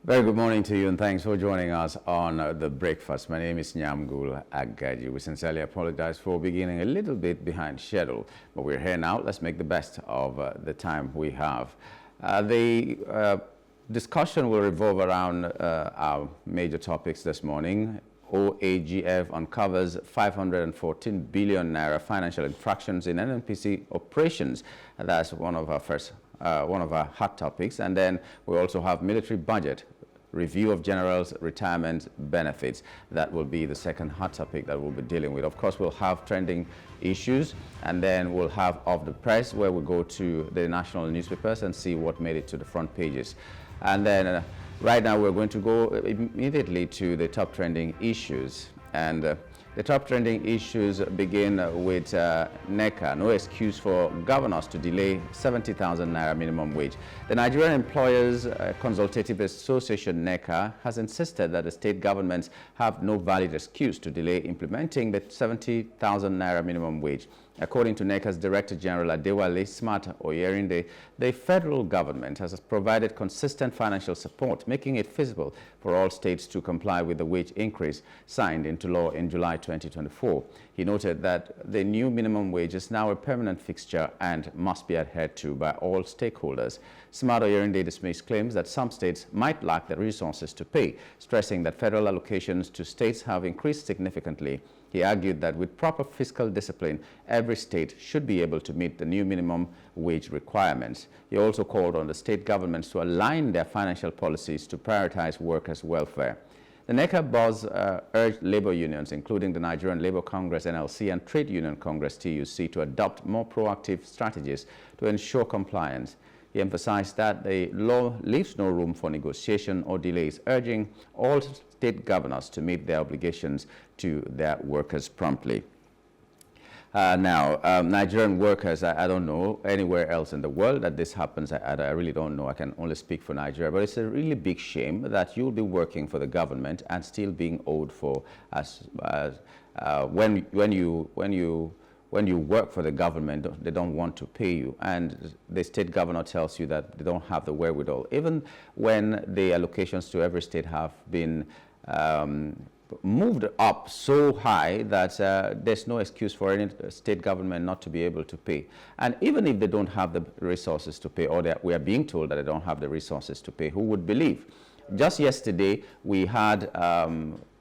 Very good morning to you, and thanks for joining us on The Breakfast. My name is Nyamgul Agaji. We sincerely apologize for beginning a little bit behind schedule, but we're here now. Let's make the best of the time we have. The discussion will revolve around our major topics this morning. OAGF uncovers 514 billion naira financial infractions in NNPC operations. That's one of our hot topics. And then we also have military budget review of generals' retirement benefits. That will be the second hot topic that we'll be dealing with. Of course, we'll have trending issues, and then we'll have Off the Press, where we go to the national newspapers and see what made it to the front pages. And then right now we're going to go immediately to the top trending issues. And the top trending issues begin with NECA, no excuse for governors to delay 70,000 naira minimum wage. The Nigerian Employers Consultative Association, NECA, has insisted that the state governments have no valid excuse to delay implementing the 70,000 naira minimum wage. According to NECA's Director General Adewale Smart Oyerinde, the federal government has provided consistent financial support, making it feasible for all states to comply with the wage increase signed into law in July 2024. He noted that the new minimum wage is now a permanent fixture and must be adhered to by all stakeholders. Smart Oyerinde dismissed claims that some states might lack the resources to pay, stressing that federal allocations to states have increased significantly. He argued that with proper fiscal discipline, every state should be able to meet the new minimum wage requirements. He also called on the state governments to align their financial policies to prioritize workers' welfare. The NECA boss urged labor unions, including the Nigerian Labour Congress (NLC) and Trade Union Congress (TUC), to adopt more proactive strategies to ensure compliance. He emphasized that the law leaves no room for negotiation or delays, urging all state governors to meet their obligations to their workers promptly. Nigerian workers, I don't know anywhere else in the world that this happens. I really don't know. I can only speak for Nigeria, but it's a really big shame that you'll be working for the government and still being owed for when you work for the government, they don't want to pay you, and the state governor tells you that they don't have the wherewithal. Even when the allocations to every state have been moved up so high that there's no excuse for any state government not to be able to pay. And even if they don't have the resources to pay, or we are being told that they don't have the resources to pay, who would believe? Just yesterday, we had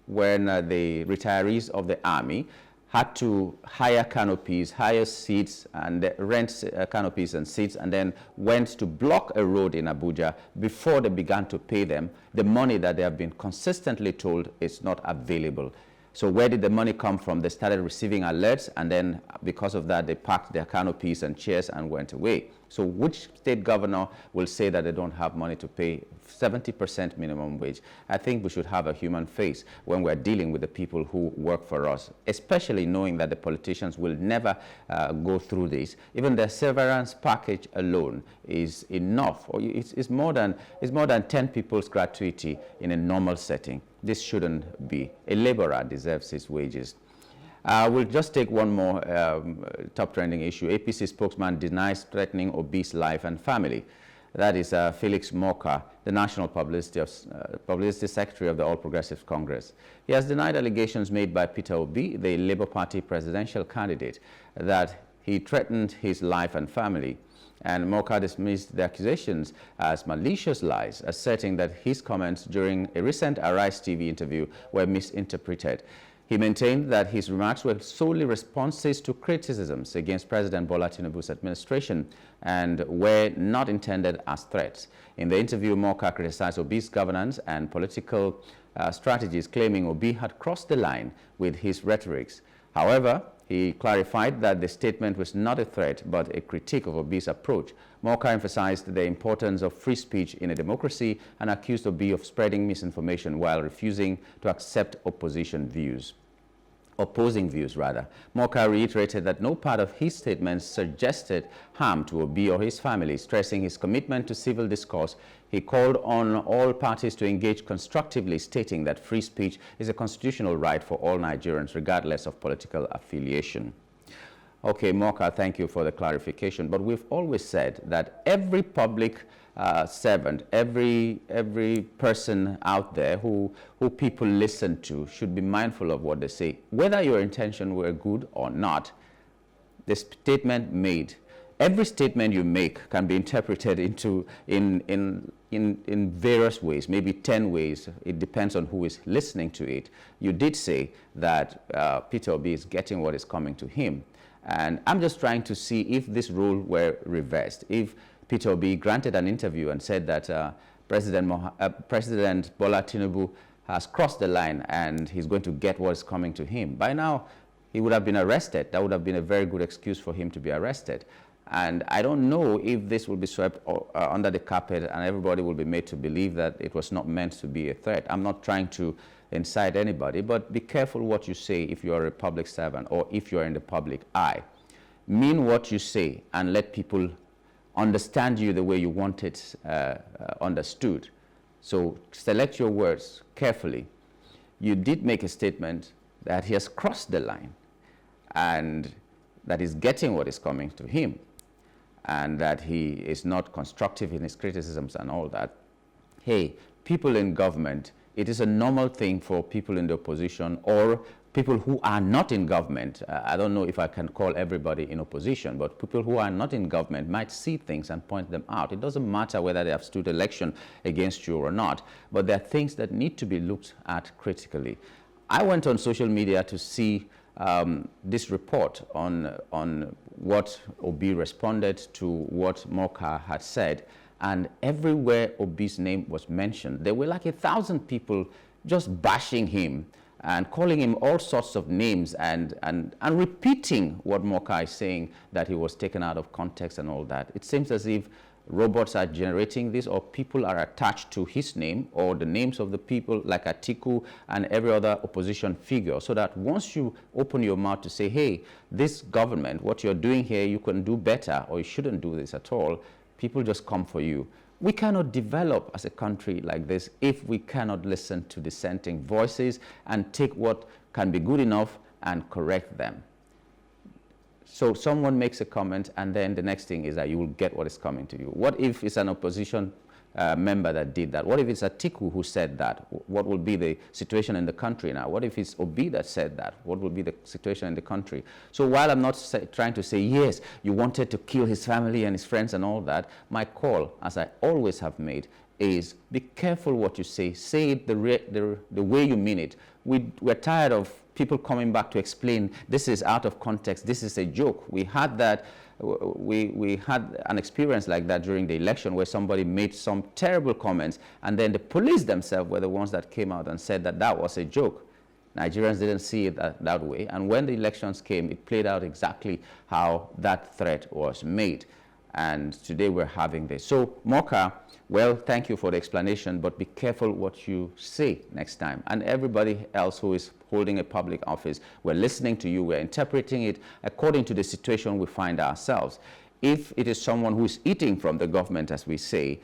when the retirees of the army had to hire canopies, hire seats, and rent canopies and seats, and then went to block a road in Abuja before they began to pay them the money that they have been consistently told is not available. So where did the money come from? They started receiving alerts, and then because of that, they packed their canopies and chairs and went away. So which state governor will say that they don't have money to pay 70% minimum wage? I think we should have a human face when we're dealing with the people who work for us, especially knowing that the politicians will never go through this. Even the severance package alone is enough, or it's more than 10 people's gratuity in a normal setting. This shouldn't be. A laborer deserves his wages. We'll just take one more top trending issue. APC spokesman denies threatening obese life and family. That is Felix Moka, the National Publicity Secretary of the All Progressives Congress. He has denied allegations made by Peter Obi, the Labour Party presidential candidate, that he threatened his life and family. And Moka dismissed the accusations as malicious lies, asserting that his comments during a recent Arise TV interview were misinterpreted. He maintained that his remarks were solely responses to criticisms against President Bola Tinubu's administration and were not intended as threats. In the interview, Moka criticized Obi's governance and political strategies, claiming Obi had crossed the line with his rhetorics. However, he clarified that the statement was not a threat, but a critique of Obi's approach. Moka emphasized the importance of free speech in a democracy and accused Obi of spreading misinformation while refusing to accept opposing views. Moka reiterated that no part of his statements suggested harm to Obi or his family, stressing his commitment to civil discourse. He called on all parties to engage constructively, stating that free speech is a constitutional right for all Nigerians, regardless of political affiliation. Okay, Moka, thank you for the clarification. But we've always said that every public servant, every person out there who people listen to should be mindful of what they say. Whether your intention were good or not, the statement made, every statement you make can be interpreted into in various ways, maybe 10 ways. It depends on who is listening to it. You did say that Peter Obi is getting what is coming to him. And I'm just trying to see if this rule were reversed. If Peter Obi granted an interview and said that President Bola Tinubu has crossed the line and he's going to get what is coming to him, by now he would have been arrested. That would have been a very good excuse for him to be arrested. And I don't know if this will be swept under the carpet and everybody will be made to believe that it was not meant to be a threat. I'm not trying to incite anybody, but be careful what you say if you are a public servant or if you are in the public eye. Mean what you say and let people understand you the way you want it understood. So select your words carefully. You did make a statement that he has crossed the line and that he's getting what is coming to him, and that he is not constructive in his criticisms and all that. Hey, people in government, it is a normal thing for people in the opposition or people who are not in government. I don't know if I can call everybody in opposition, but people who are not in government might see things and point them out. It doesn't matter whether they have stood election against you or not, but there are things that need to be looked at critically. I went on social media to see this report on what Obi responded to what Moka had said, and everywhere Obi's name was mentioned, there were like 1,000 people just bashing him and calling him all sorts of names and repeating what Moka is saying, that he was taken out of context and all that. It seems as if robots are generating this, or people are attached to his name or the names of the people like Atiku and every other opposition figure, so that once you open your mouth to say, hey, this government, what you're doing here, you can do better, or you shouldn't do this at all, people just come for you. We cannot develop as a country like this if we cannot listen to dissenting voices and take what can be good enough and correct them. So someone makes a comment, and then the next thing is that you will get what is coming to you. What if it's an opposition member that did that? What if it's Atiku who said that? What will be the situation in the country now? What if it's Obi that said that? What will be the situation in the country? So while I'm not trying to say, yes, you wanted to kill his family and his friends and all that, my call, as I always have made, is be careful what you say. Say it the way you mean it. We're tired of people coming back to explain this is out of context, this is a joke. We had that. We had an experience like that during the election where somebody made some terrible comments, and then the police themselves were the ones that came out and said that that was a joke. Nigerians didn't see it that way, and when the elections came, it played out exactly how that threat was made. And today we're having this. So Moka, well, thank you for the explanation, but be careful what you say next time. And everybody else who is holding a public office, we're listening to you, we're interpreting it according to the situation we find ourselves. If it is someone who is eating from the government, as we say,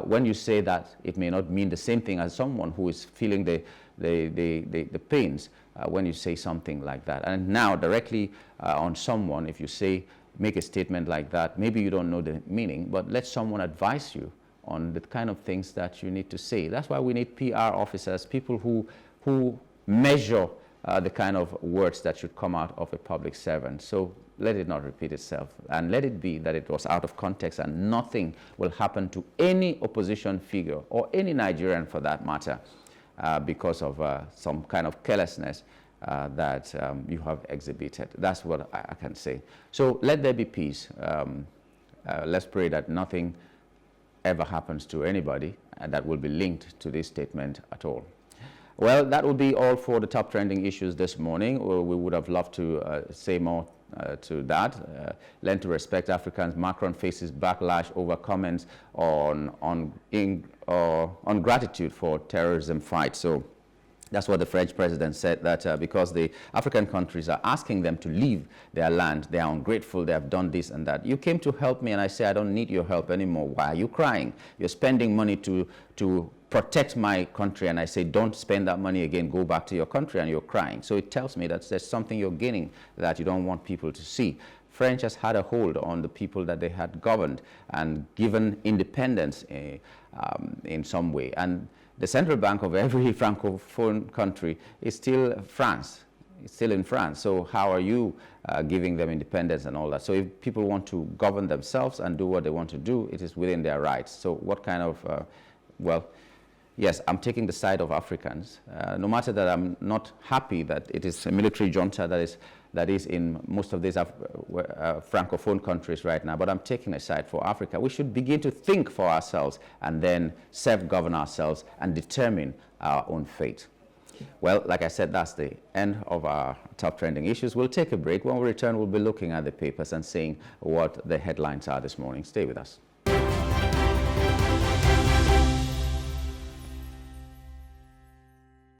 when you say that, it may not mean the same thing as someone who is feeling the pains when you say something like that. And now directly on someone, if you say, make a statement like that, maybe you don't know the meaning, but let someone advise you on the kind of things that you need to say. That's why we need PR officers, people who measure the kind of words that should come out of a public servant. So let it not repeat itself, and let it be that it was out of context, and nothing will happen to any opposition figure or any Nigerian for that matter because of some kind of carelessness that you have exhibited. That's what I can say. So let there be peace. Let's pray that nothing ever happens to anybody that will be linked to this statement at all. Well, that will be all for the top trending issues this morning. We would have loved to say more to that. Learn to respect Africans. Macron faces backlash over comments on gratitude for terrorism fight. So that's what the French president said, that because the African countries are asking them to leave their land, they are ungrateful, they have done this and that. You came to help me, and I say, I don't need your help anymore. Why are you crying? You're spending money to protect my country, and I say, don't spend that money again, go back to your country, and you're crying. So it tells me that there's something you're gaining that you don't want people to see. French has had a hold on the people that they had governed and given independence in some way. And the central bank of every Francophone country is still France. It's still in France. So how are you giving them independence and all that? So if people want to govern themselves and do what they want to do, it is within their rights. So what kind of, well, yes, I'm taking the side of Africans. No matter that I'm not happy that it is a military junta that is in most of these Francophone countries right now, but I'm taking a side for Africa. We should begin to think for ourselves and then self-govern ourselves and determine our own fate. Well, like I said, that's the end of our top trending issues. We'll take a break. When we return, we'll be looking at the papers and seeing what the headlines are this morning. Stay with us.